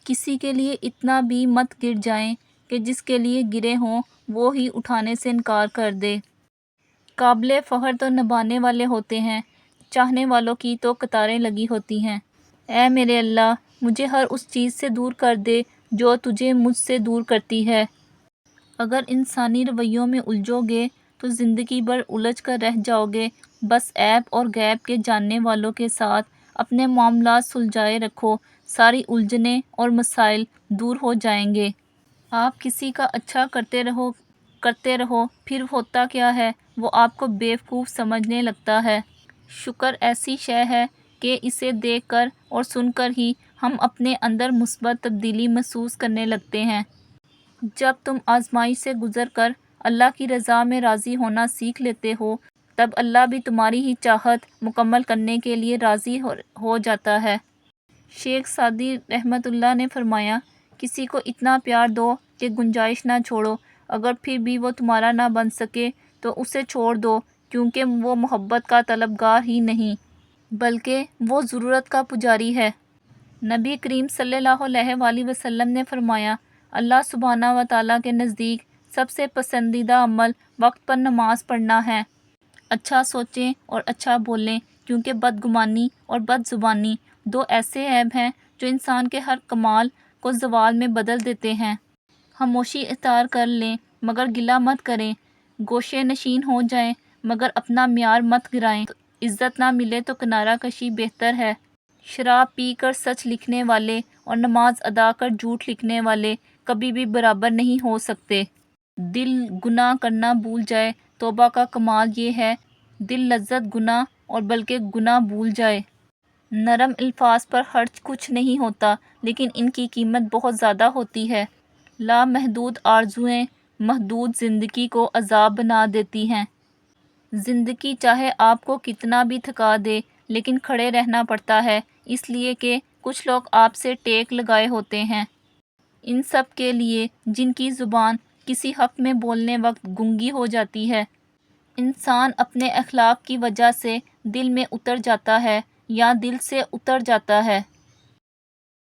کسی کے لیے اتنا بھی مت گر جائیں کہ جس کے لیے گرے ہوں وہ ہی اٹھانے سے انکار کر دے۔ قابل فخر تو نبھانے والے ہوتے ہیں، چاہنے والوں کی تو قطاریں لگی ہوتی ہیں۔ اے میرے اللہ، مجھے ہر اس چیز سے دور کر دے جو تجھے مجھ سے دور کرتی ہے۔ اگر انسانی رویوں میں الجھو گے تو زندگی بھر الجھ کر رہ جاؤ گے۔ بس عیب اور غیب کے جاننے والوں کے ساتھ اپنے معاملات سلجھائے رکھو، ساری الجھنیں اور مسائل دور ہو جائیں گے۔ آپ کسی کا اچھا کرتے رہو، پھر ہوتا کیا ہے، وہ آپ کو بیوقوف سمجھنے لگتا ہے۔ شکر ایسی شے ہے کہ اسے دیکھ کر اور سن کر ہی ہم اپنے اندر مثبت تبدیلی محسوس کرنے لگتے ہیں۔ جب تم آزمائش سے گزر کر اللہ کی رضا میں راضی ہونا سیکھ لیتے ہو، تب اللہ بھی تمہاری ہی چاہت مکمل کرنے کے لیے راضی ہو جاتا ہے۔ شیخ سعدی رحمۃ اللہ نے فرمایا، کسی کو اتنا پیار دو کہ گنجائش نہ چھوڑو، اگر پھر بھی وہ تمہارا نہ بن سکے تو اسے چھوڑ دو، کیونکہ وہ محبت کا طلبگار ہی نہیں بلکہ وہ ضرورت کا پجاری ہے۔ نبی کریم صلی اللہ علیہ وآلہ وسلم نے فرمایا، اللہ سبحانہ و تعالیٰ کے نزدیک سب سے پسندیدہ عمل وقت پر نماز پڑھنا ہے۔ اچھا سوچیں اور اچھا بولیں، کیونکہ بدگمانی اور بد زبانی دو ایسے عیب ہیں جو انسان کے ہر کمال کو زوال میں بدل دیتے ہیں۔ خاموشی اختیار کر لیں مگر گلہ مت کریں، گوشے نشین ہو جائیں مگر اپنا معیار مت گرائیں، عزت نہ ملے تو کنارہ کشی بہتر ہے۔ شراب پی کر سچ لکھنے والے اور نماز ادا کر جھوٹ لکھنے والے کبھی بھی برابر نہیں ہو سکتے۔ دل گناہ کرنا بھول جائے، توبہ کا کمال یہ ہے دل لذت گناہ اور بلکہ گناہ بھول جائے۔ نرم الفاظ پر خرچ کچھ نہیں ہوتا، لیکن ان کی قیمت بہت زیادہ ہوتی ہے۔ لامحدود آرزوئیں محدود زندگی کو عذاب بنا دیتی ہیں۔ زندگی چاہے آپ کو کتنا بھی تھکا دے لیکن کھڑے رہنا پڑتا ہے، اس لیے کہ کچھ لوگ آپ سے ٹیک لگائے ہوتے ہیں۔ ان سب کے لیے جن کی زبان کسی حق میں بولنے وقت گونگی ہو جاتی ہے۔ انسان اپنے اخلاق کی وجہ سے دل میں اتر جاتا ہے یا دل سے اتر جاتا ہے۔